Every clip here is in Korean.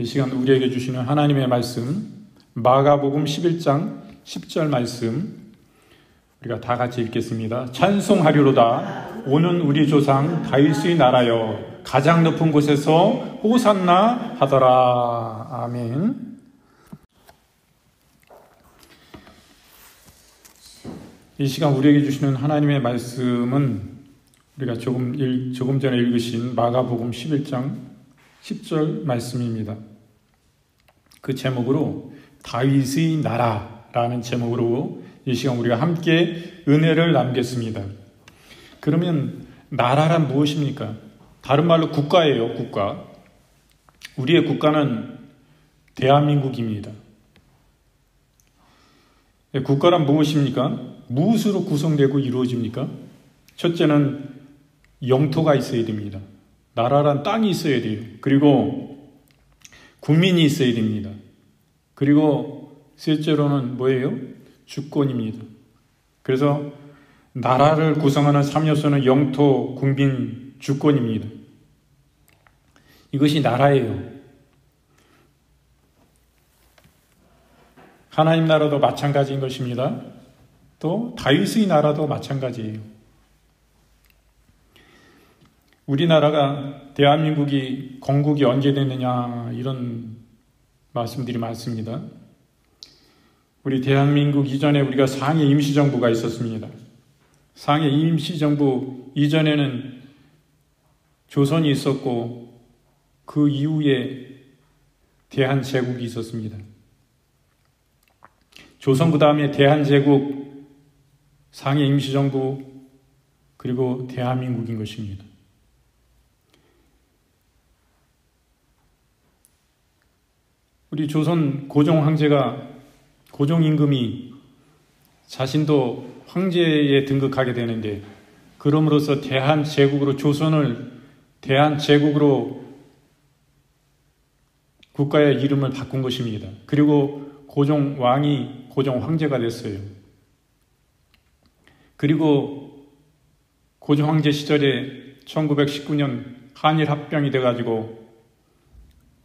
이 시간 우리에게 주시는 하나님의 말씀, 마가복음 11장 10절 말씀 우리가 다 같이 읽겠습니다. 찬송하리로다. 오는 우리 조상 다윗의 나라여 가장 높은 곳에서 호산나 하더라. 아멘. 이 시간 우리에게 주시는 하나님의 말씀은 우리가 조금 전에 읽으신 마가복음 11장 10절 말씀입니다. 그 제목으로 다윗의 나라라는 제목으로 이 시간 우리가 함께 은혜를 나누겠습니다. 그러면 나라란 무엇입니까? 다른 말로 국가예요. 국가. 우리의 국가는 대한민국입니다. 국가란 무엇입니까? 무엇으로 구성되고 이루어집니까? 첫째는 영토가 있어야 됩니다. 나라란 땅이 있어야 돼요. 그리고 국민이 있어야 됩니다. 그리고 셋째로는 뭐예요? 주권입니다. 그래서 나라를 구성하는 3요소는 영토, 국민, 주권입니다. 이것이 나라예요. 하나님 나라도 마찬가지인 것입니다. 또 다윗의 나라도 마찬가지예요. 우리나라가 대한민국이 건국이 언제 됐느냐 이런 말씀들이 많습니다. 우리 대한민국 이전에 우리가 상해 임시정부가 있었습니다. 상해 임시정부 이전에는 조선이 있었고 그 이후에 대한제국이 있었습니다. 조선 그 다음에 대한제국, 상해 임시정부, 그리고 대한민국인 것입니다. 우리 조선 고종 황제가 고종 임금이 자신도 황제에 등극하게 되는데 그럼으로써 대한제국으로 조선을 대한제국으로 국가의 이름을 바꾼 것입니다. 그리고 고종 왕이 고종 황제가 됐어요. 그리고 고종 황제 시절에 1919년 한일 합병이 돼가지고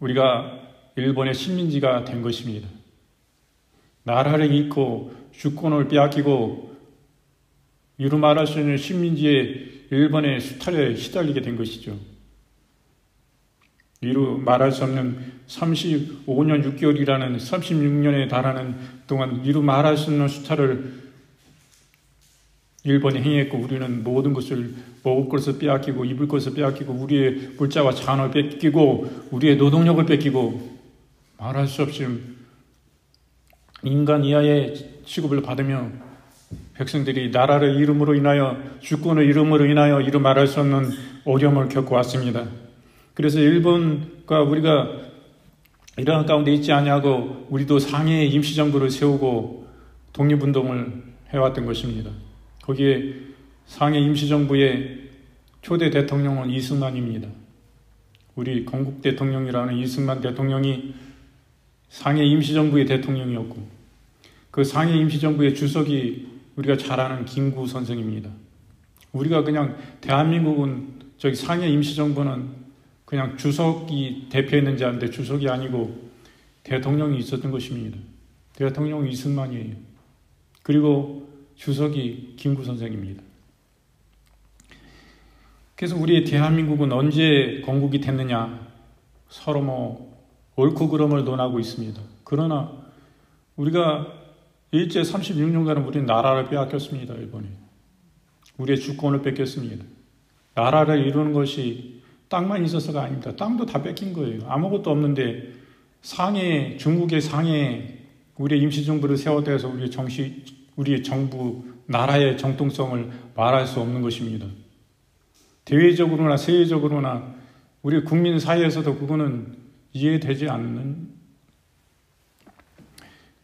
우리가 일본의 식민지가 된 것입니다. 나라를 잃고 주권을 빼앗기고 이루 말할 수 있는 식민지의 일본의 수탈에 시달리게 된 것이죠. 이루 말할 수 없는 35년 6개월이라는 36년에 달하는 동안 이루 말할 수 없는 수탈을 일본이 행했고 우리는 모든 것을 먹을 것을 빼앗기고 입을 것을 빼앗기고 우리의 물자와 잔을 뺏기고 우리의 노동력을 뺏기고 말할 수 없이 인간 이하의 취급을 받으며 백성들이 나라를 이름으로 인하여 주권의 이름으로 인하여 이루 말할 수 없는 어려움을 겪고 왔습니다. 그래서 일본과 우리가 이러한 가운데 있지 아니하고 우리도 상해 임시정부를 세우고 독립운동을 해왔던 것입니다. 거기에 상해 임시정부의 초대 대통령은 이승만입니다. 우리 건국 대통령이라는 이승만 대통령이 상해 임시정부의 대통령이었고 그 상해 임시정부의 주석이 우리가 잘 아는 김구 선생입니다. 우리가 그냥 대한민국은 저기 상해 임시정부는 그냥 주석이 대표했는지 아는데 주석이 아니고 대통령이 있었던 것입니다. 대통령은 이승만이에요. 그리고 주석이 김구 선생입니다. 그래서 우리 대한민국은 언제 건국이 됐느냐 서로 옳고 그름을 논하고 있습니다. 그러나 우리가 일제 36년간은 우리는 나라를 빼앗겼습니다. 일본에. 우리의 주권을 뺏겼습니다. 나라를 이루는 것이 땅만 있어서가 아닙니다. 땅도 다 뺏긴 거예요. 아무것도 없는데 상해, 중국의 상해 우리의 임시정부를 세워대서 우리의 정부, 나라의 정통성을 말할 수 없는 것입니다. 대외적으로나 세계적으로나 우리 국민 사이에서도 그거는 이해되지 않는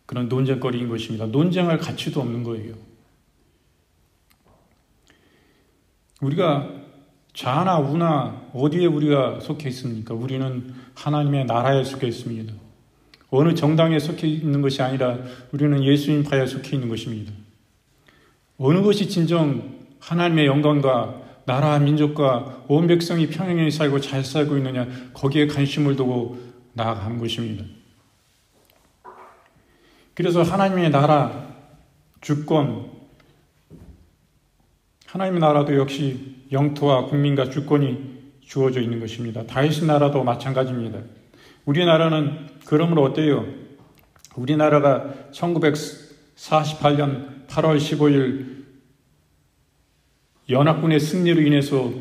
그런 논쟁거리인 것입니다. 논쟁할 가치도 없는 거예요. 우리가 좌나 우나 어디에 우리가 속해 있습니까? 우리는 하나님의 나라에 속해 있습니다. 어느 정당에 속해 있는 것이 아니라 우리는 예수님파에 속해 있는 것입니다. 어느 것이 진정 하나님의 영광과 나라와 민족과 온 백성이 평행히 살고 잘 살고 있느냐 거기에 관심을 두고 나아간 것입니다. 그래서 하나님의 나라, 주권, 하나님의 나라도 역시 영토와 국민과 주권이 주어져 있는 것입니다. 다윗의 나라도 마찬가지입니다. 우리나라는 그러므로 어때요? 우리나라가 1948년 8월 15일 연합군의 승리로 인해서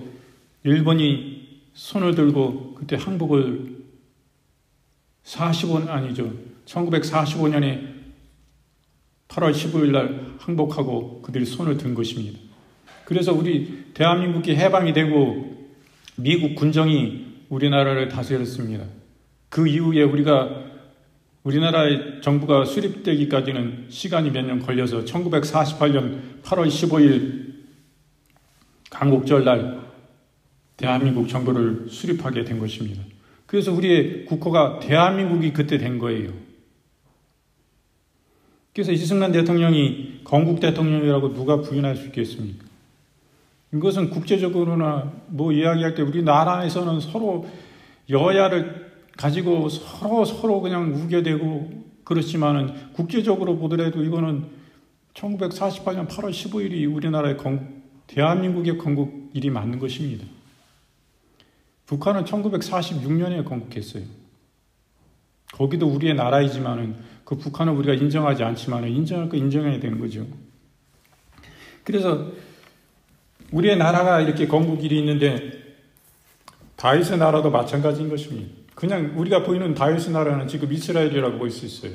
일본이 손을 들고 그때 항복을 1945년에 8월 15일 날 항복하고 그들이 손을 든 것입니다. 그래서 우리 대한민국이 해방이 되고 미국 군정이 우리나라를 다스렸습니다. 그 이후에 우리나라의 정부가 수립되기까지는 시간이 몇 년 걸려서 1948년 8월 15일 강국절 날 대한민국 정부를 수립하게 된 것입니다. 그래서 우리의 국호가 대한민국이 그때 된 거예요. 그래서 이승만 대통령이 건국 대통령이라고 누가 부인할 수 있겠습니까? 이것은 국제적으로나 이야기할 때 우리나라에서는 서로 여야를 가지고 서로 그냥 우겨대고 그렇지만은 국제적으로 보더라도 이거는 1948년 8월 15일이 우리나라의 대한민국의 건국일이 맞는 것입니다. 북한은 1946년에 건국했어요. 거기도 우리의 나라이지만은 그 북한은 우리가 인정하지 않지만은 인정할 거 인정해야 되는 거죠. 그래서 우리의 나라가 이렇게 건국일이 있는데 다윗의 나라도 마찬가지인 것입니다. 그냥 우리가 보이는 다윗의 나라는 지금 이스라엘이라고 볼 수 있어요.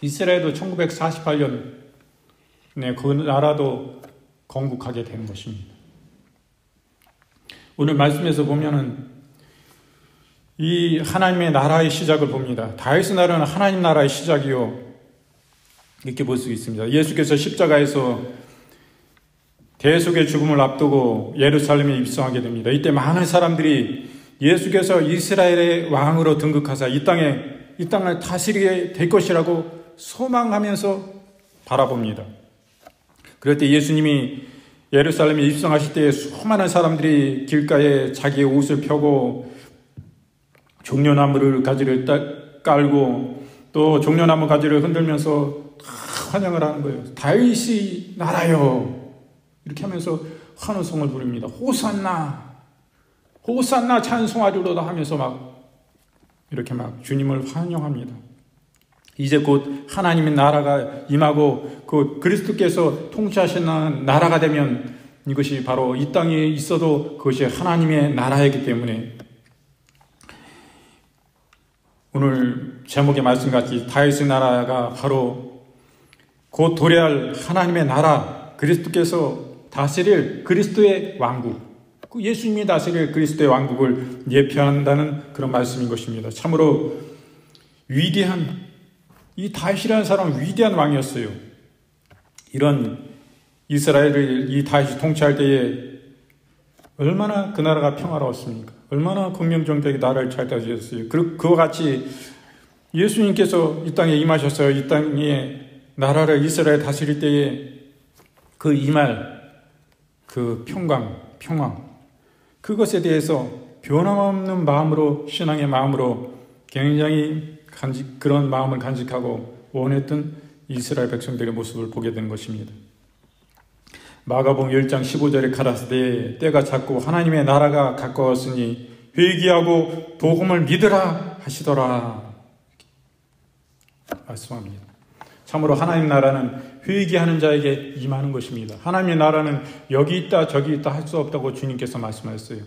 이스라엘도 1948년에 그 나라도 건국하게 된 것입니다. 오늘 말씀에서 보면은 이 하나님의 나라의 시작을 봅니다. 다윗의 나라는 하나님 나라의 시작이요. 이렇게 볼 수 있습니다. 예수께서 십자가에서 대속의 죽음을 앞두고 예루살렘에 입성하게 됩니다. 이때 많은 사람들이 예수께서 이스라엘의 왕으로 등극하사 이 땅을 다스리게 될 것이라고 소망하면서 바라봅니다. 그럴 때 예수님이 예루살렘에 입성하실 때 수많은 사람들이 길가에 자기의 옷을 펴고 종려나무를 가지를 깔고 또 종려나무 가지를 흔들면서 환영을 하는 거예요. 다윗이 나라요. 이렇게 하면서 환호성을 부릅니다. 호산나, 호산나 찬송하리로다 하면서 이렇게 주님을 환영합니다. 이제 곧 하나님의 나라가 임하고 그 그리스도께서 통치하시는 나라가 되면 이것이 바로 이 땅에 있어도 그것이 하나님의 나라이기 때문에 오늘 제목의 말씀같이 다윗의 나라가 바로 곧 도래할 하나님의 나라, 그리스도께서 다스릴 그리스도의 왕국, 예수님이 다스릴 그리스도의 왕국을 예표한다는 그런 말씀인 것입니다. 참으로 위대한, 이 다윗이라는 사람은 위대한 왕이었어요. 이런 이스라엘을 이 다윗이 통치할 때에 얼마나 그 나라가 평화로웠습니까? 얼마나 긍정적인 나라를 잘 다스렸어요. 그와 같이 예수님께서 이 땅에 임하셨어요. 이 땅에 나라를 이스라엘 다스릴 때에 그 임할 그 평강, 그것에 대해서 변함없는 마음으로, 신앙의 마음으로 굉장히 그런 마음을 간직하고 원했던 이스라엘 백성들의 모습을 보게 된 것입니다. 마가복음 10장 15절에 가라사대 때가 찼고 하나님의 나라가 가까웠으니 회개하고 복음을 믿으라 하시더라 말씀합니다. 참으로 하나님 나라는 회개하는 자에게 임하는 것입니다. 하나님의 나라는 여기 있다 저기 있다 할 수 없다고 주님께서 말씀하셨어요.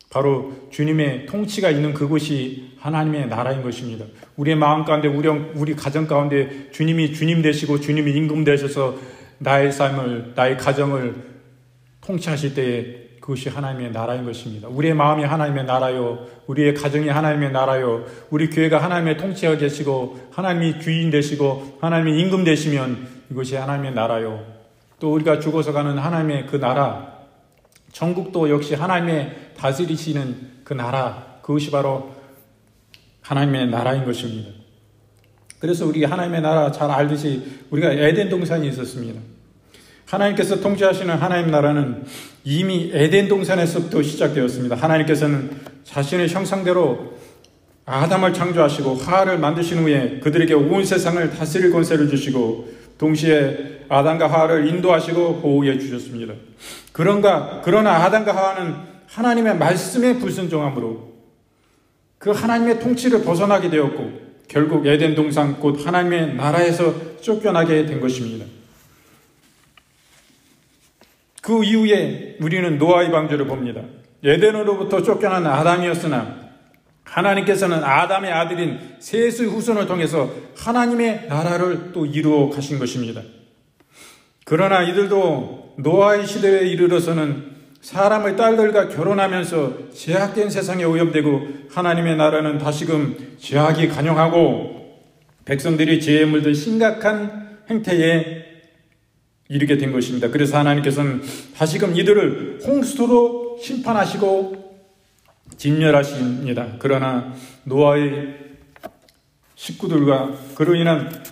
바로 주님의 통치가 있는 그곳이 하나님의 나라인 것입니다. 우리의 마음 가운데, 우리 가정 가운데 주님이 주님 되시고 주님이 임금 되셔서 나의 삶을, 나의 가정을 통치하실 때에 그것이 하나님의 나라인 것입니다. 우리의 마음이 하나님의 나라요, 우리의 가정이 하나님의 나라요, 우리 교회가 하나님의 통치가 계시고 하나님이 주인 되시고 하나님이 임금 되시면 이것이 하나님의 나라요. 또 우리가 죽어서 가는 하나님의 그 나라, 천국도 역시 하나님의 다스리시는 그 나라, 그것이 바로 하나님의 나라인 것입니다. 그래서 우리 하나님의 나라 잘 알듯이 우리가 에덴 동산이 있었습니다. 하나님께서 통치하시는 하나님 나라는 이미 에덴 동산에서부터 시작되었습니다. 하나님께서는 자신의 형상대로 아담을 창조하시고 하와를 만드신 후에 그들에게 온 세상을 다스릴 권세를 주시고 동시에 아담과 하와를 인도하시고 보호해 주셨습니다. 그러나 아담과 하와는 하나님의 말씀에 불순종함으로 그 하나님의 통치를 벗어나게 되었고 결국 에덴 동산 곧 하나님의 나라에서 쫓겨나게 된 것입니다. 그 이후에 우리는 노아의 방주를 봅니다. 에덴으로부터 쫓겨난 아담이었으나 하나님께서는 아담의 아들인 셋의 후손을 통해서 하나님의 나라를 또 이루어 가신 것입니다. 그러나 이들도 노아의 시대에 이르러서는 사람의 딸들과 결혼하면서 제약된 세상에 오염되고 하나님의 나라는 다시금 제약이 간영하고 백성들이 죄에 물든 심각한 행태에 이르게 된 것입니다. 그래서 하나님께서는 다시금 이들을 홍수로 심판하시고 진멸하십니다. 그러나 노아의 식구들과 그로 인한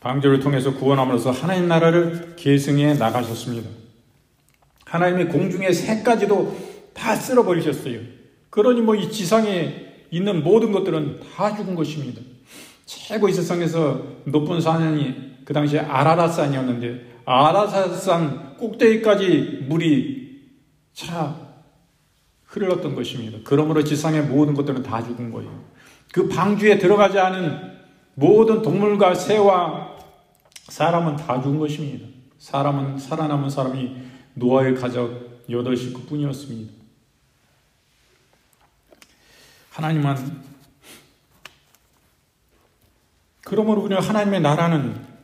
방주를 통해서 구원함으로써 하나님 나라를 계승해 나가셨습니다. 하나님의 공중의 새까지도 다 쓸어버리셨어요. 그러니 이 지상에 있는 모든 것들은 다 죽은 것입니다. 최고 이 세상에서 높은 산이 그 당시에 아라랏산이었는데 아라랏산 꼭대기까지 물이 차 흘렀던 것입니다. 그러므로 지상의 모든 것들은 다 죽은 거예요. 그 방주에 들어가지 않은 모든 동물과 새와 사람은 다 죽은 것입니다. 살아남은 사람이 노아의 가족 8식구 뿐이었습니다. 하나님은 그러므로 우리는 하나님의 나라는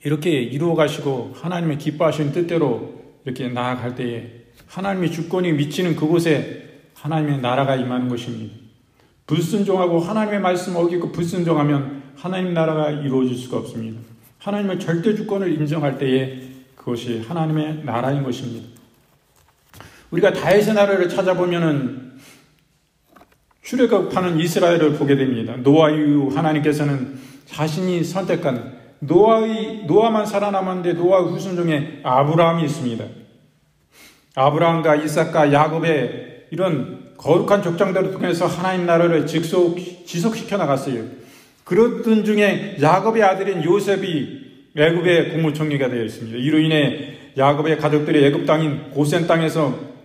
이렇게 이루어 가시고 하나님의 기뻐하시는 뜻대로 이렇게 나아갈 때에 하나님의 주권이 미치는 그곳에 하나님의 나라가 임하는 것입니다. 불순종하고 하나님의 말씀을 어기고 불순종하면 하나님 나라가 이루어질 수가 없습니다. 하나님의 절대 주권을 인정할 때에 그것이 하나님의 나라인 것입니다. 우리가 다윗의 나라를 찾아보면은 출애굽하는 이스라엘을 보게 됩니다. 노아 이후 하나님께서는 자신이 선택한 노아만 살아남았는데 노아 후손 중에 아브라함이 있습니다. 아브라함과 이삭과 야곱의 이런 거룩한 족장들을 통해서 하나님 나라를 지속시켜 나갔어요. 그러던 중에 야곱의 아들인 요셉이 애굽의 국무총리가 되어 있습니다. 이로 인해 야곱의 가족들이 애굽 땅인 고센 땅에서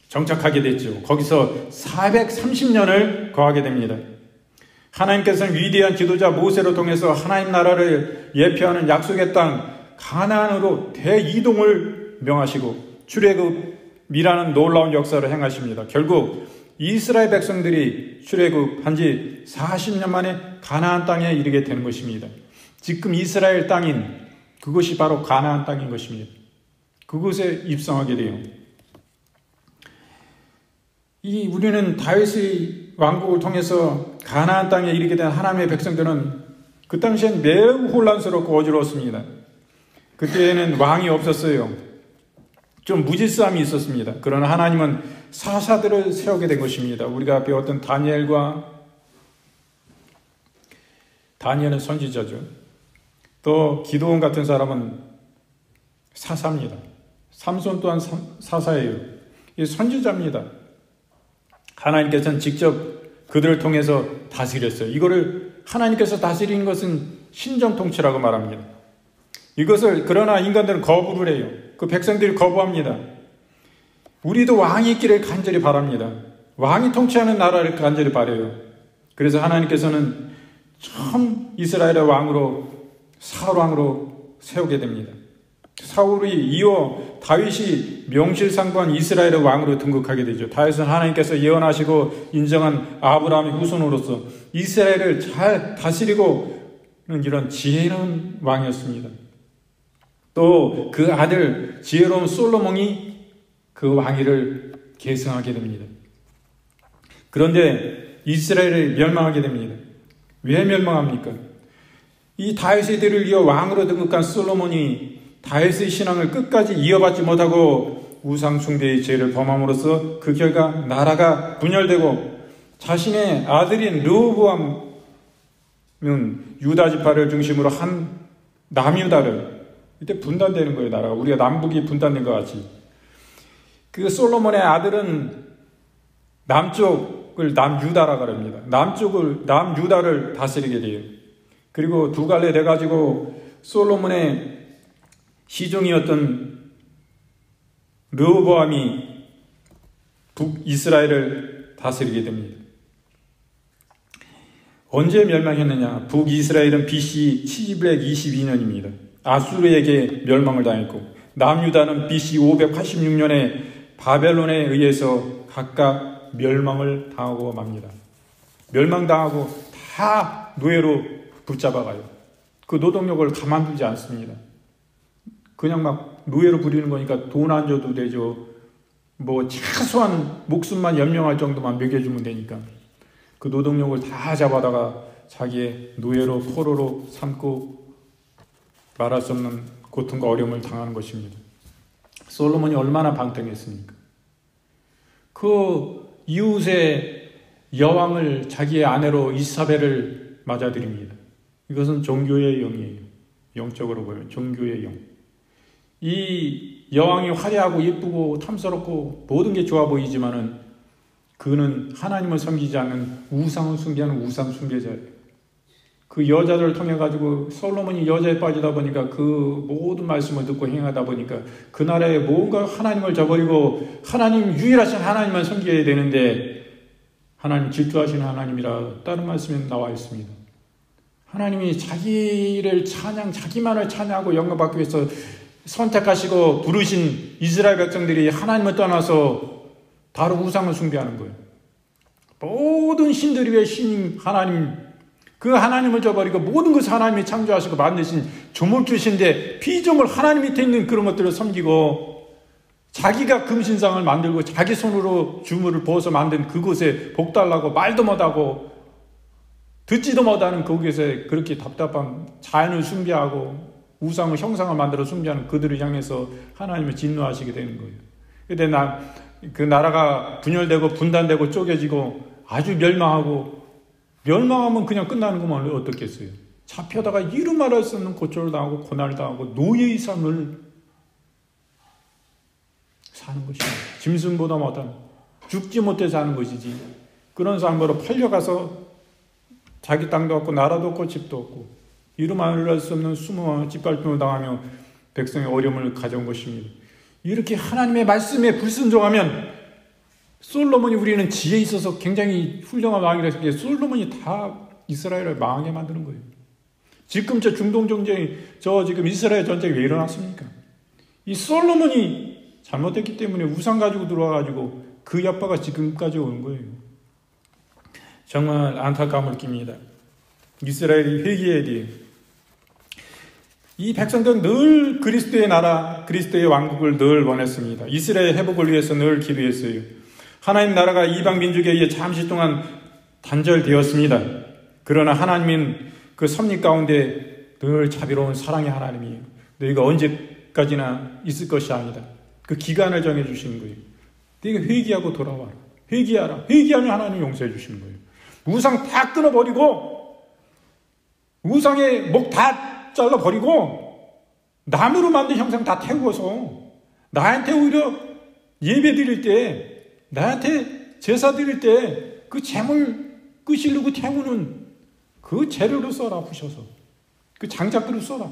정착하게 됐죠. 거기서 430년을 거하게 됩니다. 하나님께서는 위대한 지도자 모세를 통해서 하나님 나라를 예표하는 약속의 땅 가나안으로 대이동을 명하시고 출애굽이라는 놀라운 역사를 행하십니다. 결국 이스라엘 백성들이 출애굽한 지 40년 만에 가나안 땅에 이르게 되는 것입니다. 지금 이스라엘 땅인 그것이 바로 가나안 땅인 것입니다. 그곳에 입성하게 돼요. 우리는 다윗의 왕국을 통해서 가나안 땅에 이르게 된 하나님의 백성들은 그 당시엔 매우 혼란스럽고 어지러웠습니다. 그때에는 왕이 없었어요. 좀 무질서함이 있었습니다. 그러나 하나님은 사사들을 세우게 된 것입니다. 우리가 배웠던 다니엘은 선지자죠. 또 기드온 같은 사람은 사사입니다. 삼손 또한 사사예요. 이 선지자입니다. 하나님께서는 직접 그들을 통해서 다스렸어요. 이거를 하나님께서 다스린 것은 신정통치라고 말합니다. 이것을 그러나 인간들은 거부를 해요. 그 백성들이 거부합니다. 우리도 왕이 있기를 간절히 바랍니다. 왕이 통치하는 나라를 간절히 바라요. 그래서 하나님께서는 처음 이스라엘의 왕으로 사울 왕으로 세우게 됩니다. 사울이 이어 다윗이 명실상부한 이스라엘의 왕으로 등극하게 되죠. 다윗은 하나님께서 예언하시고 인정한 아브라함의 후손으로서 이스라엘을 잘 다스리고 이런 지혜로운 왕이었습니다. 또 그 아들 지혜로운 솔로몬이 그 왕위를 계승하게 됩니다. 그런데 이스라엘을 멸망하게 됩니다. 왜 멸망합니까? 이 다윗의 뒤를 이어 왕으로 등극한 솔로몬이 다윗의 신앙을 끝까지 이어받지 못하고 우상 숭배의 죄를 범함으로써 그 결과 나라가 분열되고 자신의 아들인 르호보암은 유다 지파를 중심으로 한 남유다를 이때 분단되는 거예요. 나라가 우리가 남북이 분단된 것 같이. 그 솔로몬의 아들은 남쪽을 남유다라고 합니다. 남유다를 다스리게 돼요. 그리고 두 갈래 돼가지고 솔로몬의 시종이었던 르호보암이 북이스라엘을 다스리게 됩니다. 언제 멸망했느냐? 북이스라엘은 BC 722년입니다. 아수르에게 멸망을 당했고, 남유다는 BC 586년에 바벨론에 의해서 각각 멸망을 당하고 맙니다. 멸망당하고 다 노예로 붙잡아가요. 그 노동력을 가만두지 않습니다. 그냥 막 노예로 부리는 거니까 돈 안 줘도 되죠. 뭐 최소한 목숨만 연명할 정도만 먹여주면 되니까 그 노동력을 다 잡아다가 자기의 노예로 포로로 삼고 말할 수 없는 고통과 어려움을 당하는 것입니다. 솔로몬이 얼마나 방탕했습니까? 그 이웃의 여왕을 자기의 아내로 이사벨을 맞아들입니다. 이것은 종교의 영이에요. 영적으로 보면 종교의 영. 이 여왕이 화려하고 예쁘고 탐스럽고 모든 게 좋아 보이지만은 그는 하나님을 섬기지 않는 우상을 숭배하는 우상 숭배자예요. 그 여자를 통해 가지고 솔로몬이 여자에 빠지다 보니까 그 모든 말씀을 듣고 행하다 보니까 그 나라에 뭔가 하나님을 저버리고 하나님 유일하신 하나님만 섬겨야 되는데 하나님 질투하시는 하나님이라 다른 말씀에 나와 있습니다. 하나님이 자기를 자기만을 찬양하고 영광받기 위해서 선택하시고 부르신 이스라엘 백성들이 하나님을 떠나서 다른 우상을 숭배하는 거예요. 모든 신들 위에 신 하나님, 그 하나님을 저버리고 모든 것을 하나님이 창조하시고 만드신 조물주신데 피조물 하나님 밑에 있는 그런 것들을 섬기고 자기가 금신상을 만들고 자기 손으로 주물을 부어서 만든 그곳에 복달라고 말도 못하고 듣지도 못하는 거기에서 그렇게 답답한 자연을 숭배하고 우상을 형상을 만들어 숭배하는 그들을 향해서 하나님을 진노하시게 되는 거예요. 근데 그 나라가 분열되고 분단되고 쪼개지고 아주 멸망하면 그냥 끝나는 것만 어떻겠어요? 잡혀다가 이루 말할 수 없는 고초를 당하고 고난을 당하고 노예의 삶을 사는 것이에요. 짐승보다 못한 죽지 못해 사는 것이지. 그런 삶으로 팔려가서 자기 땅도 없고 나라도 없고 집도 없고 이루 말할 수 없는 수모와 짓밟힘을 당하며 백성의 어려움을 가져온 것입니다. 이렇게 하나님의 말씀에 불순종하면 솔로몬이 우리는 지혜 있어서 굉장히 훌륭한 왕이라 했을 때 솔로몬이 다 이스라엘을 망하게 만드는 거예요. 지금 저 중동 전쟁이 지금 이스라엘 전쟁이 왜 일어났습니까? 이 솔로몬이 잘못했기 때문에 우상 가지고 들어와가지고 그 여파가 지금까지 오는 거예요. 정말 안타까움을 느낍니다. 이스라엘이 회개해야 돼요. 이 백성들은 늘 그리스도의 나라, 그리스도의 왕국을 늘 원했습니다. 이스라엘 회복을 위해서 늘 기도했어요. 하나님 나라가 이방 민족에 의해 잠시 동안 단절되었습니다. 그러나 하나님은 그 섭리 가운데 늘 자비로운 사랑의 하나님이에요. 너희가 언제까지나 있을 것이 아니다. 그 기간을 정해주시는 거예요. 너희가 회개하고 돌아와라. 회개하라. 회개하면 하나님 용서해 주시는 거예요. 우상 다 끊어버리고 우상의 목 다 잘라버리고 나무로 만든 형상 다 태우어서 나한테 오히려 예배 드릴 때 나한테 제사 드릴 때 그 재물 끄시르고 태우는 그 재료로 써라. 부셔서 그 장작으로 써라.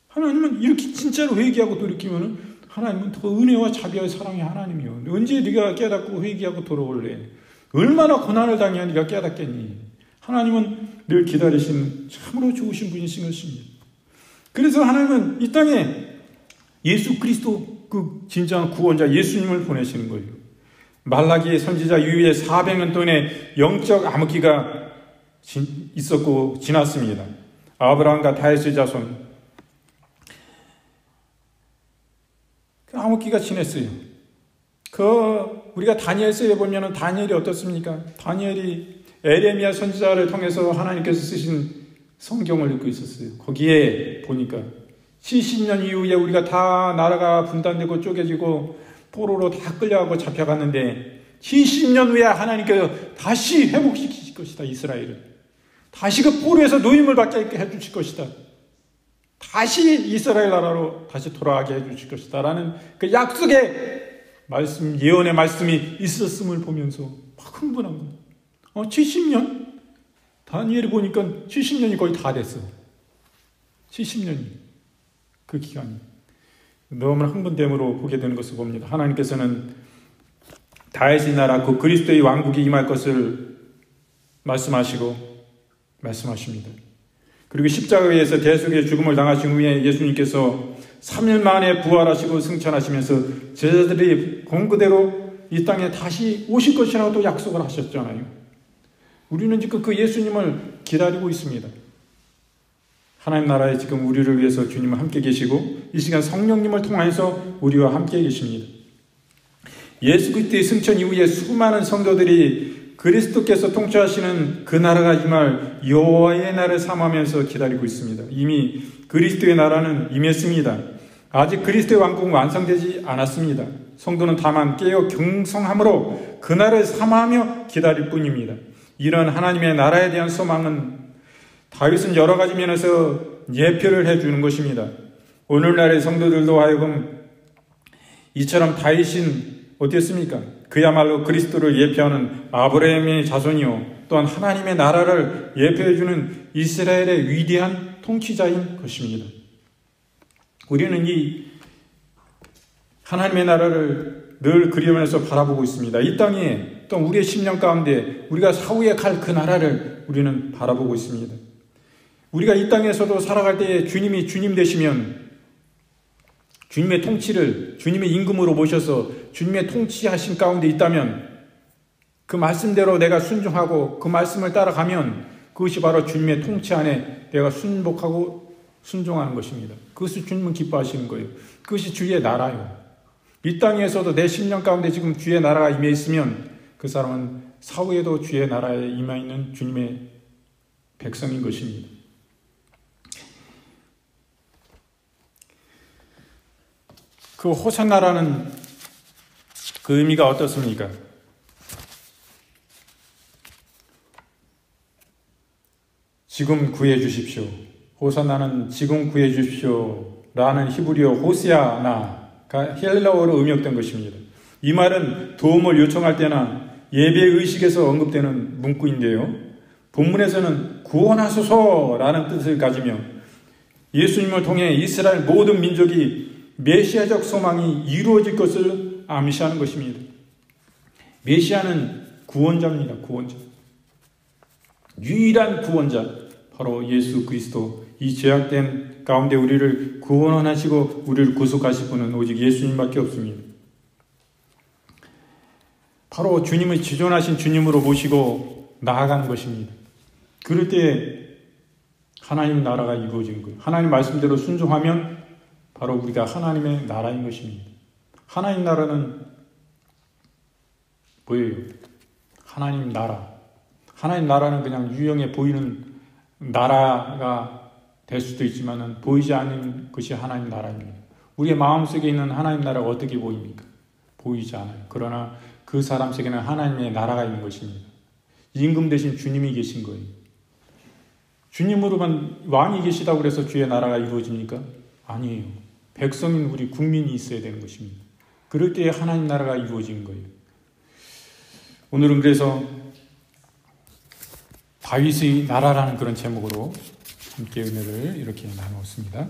하나님은 이렇게 진짜로 회개하고 돌이키면 하나님은 더 은혜와 자비와 사랑의 하나님이요. 언제 네가 깨닫고 회개하고 돌아올래? 얼마나 고난을 당해야 네가 깨닫겠니? 하나님은 늘 기다리시는 참으로 좋으신 분이신 것입니다. 그래서 하나님은 이 땅에 예수 그리스도 그 진정한 구원자 예수님을 보내시는 거예요. 말라기 선지자 이후에 400년 동안의 영적 암흑기가 있었고 지났습니다. 아브라함과 다윗의 자손 그 암흑기가 지냈어요. 우리가 다니엘서에 보면은 다니엘이 어떻습니까? 다니엘이 에레미야 선지자를 통해서 하나님께서 쓰신 성경을 읽고 있었어요. 거기에 보니까 70년 이후에 우리가 다 나라가 분단되고 쪼개지고 포로로 다 끌려가고 잡혀갔는데 70년 후에 하나님께서 다시 회복시키실 것이다. 이스라엘을 다시 그 포로에서 노임을 받게 해주실 것이다. 다시 이스라엘 나라로 다시 돌아가게 해주실 것이다 라는 그 약속의 말씀, 예언의 말씀이 있었음을 보면서 막 흥분한 거예요. 70년? 다니엘이 보니까 70년이 거의 다 됐어. 70년이. 그 기간이. 너무나 흥분됨으로 보게 되는 것을 봅니다. 하나님께서는 다윗의 나라, 그 그리스도의 왕국이 임할 것을 말씀하십니다. 그리고 십자가에서 대속의 죽음을 당하신 후에 예수님께서 3일 만에 부활하시고 승천하시면서 제자들이 본 그대로 이 땅에 다시 오실 것이라고 또 약속을 하셨잖아요. 우리는 지금 그 예수님을 기다리고 있습니다. 하나님 나라에 지금 우리를 위해서 주님은 함께 계시고 이 시간 성령님을 통해서 우리와 함께 계십니다. 예수 그리스도의 승천 이후에 수많은 성도들이 그리스도께서 통치하시는 그 나라가 임할 여호와의 날을 삼으면서 기다리고 있습니다. 이미 그리스도의 나라는 임했습니다. 아직 그리스도의 왕국은 완성되지 않았습니다. 성도는 다만 깨어 경성함으로 그 날을 삼아하며 기다릴 뿐입니다. 이런 하나님의 나라에 대한 소망은 다윗은 여러 가지 면에서 예표를 해주는 것입니다. 오늘날의 성도들도 하여금 이처럼 다윗은 어땠습니까? 그야말로 그리스도를 예표하는 아브라함의 자손이요 또한 하나님의 나라를 예표해주는 이스라엘의 위대한 통치자인 것입니다. 우리는 이 하나님의 나라를 늘 그리면서 바라보고 있습니다. 이 땅에 또 우리의 심령 가운데 우리가 사후에 갈 그 나라를 우리는 바라보고 있습니다. 우리가 이 땅에서도 살아갈 때에 주님이 주님 되시면 주님의 통치를 주님의 임금으로 모셔서 주님의 통치하신 가운데 있다면 그 말씀대로 내가 순종하고 그 말씀을 따라가면 그것이 바로 주님의 통치 안에 내가 순복하고 순종하는 것입니다. 그것을 주님은 기뻐하시는 거예요. 그것이 주의 나라예요. 이 땅에서도 내 심령 가운데 지금 주의 나라가 임해 있으면 그 사람은 사후에도 주의 나라에 임해 있는 주님의 백성인 것입니다. 그 호산나라는 그 의미가 어떻습니까? 지금 구해 주십시오. 호산나는 지금 구해 주십시오 라는 히브리어 호시아나가 헬라어로 음역된 것입니다. 이 말은 도움을 요청할 때나 예배의식에서 언급되는 문구인데요. 본문에서는 구원하소서라는 뜻을 가지며 예수님을 통해 이스라엘 모든 민족이 메시아적 소망이 이루어질 것을 암시하는 것입니다. 메시아는 구원자입니다. 구원자. 유일한 구원자 바로 예수 그리스도. 이 죄악된 가운데 우리를 구원하시고 우리를 구속하실 분은 오직 예수님밖에 없습니다. 바로 주님을 지존하신 주님으로 모시고 나아가는 것입니다. 그럴 때 하나님 나라가 이루어지는 거예요. 하나님 말씀대로 순종하면 바로 우리가 하나님의 나라인 것입니다. 하나님 나라는 뭐예요? 하나님 나라. 하나님 나라는 그냥 유형에 보이는 나라가 될 수도 있지만 보이지 않는 것이 하나님 나라입니다. 우리의 마음속에 있는 하나님 나라가 어떻게 보입니까? 보이지 않아요. 그러나 그 사람 속에는 하나님의 나라가 있는 것입니다. 임금 대신 주님이 계신 거예요. 주님으로만 왕이 계시다고 그래서 주의 나라가 이루어집니까? 아니에요. 백성인 우리 국민이 있어야 되는 것입니다. 그럴 때 하나님 나라가 이루어지는 거예요. 오늘은 그래서 다윗의 나라라는 그런 제목으로 함께 은혜를 이렇게 나누었습니다.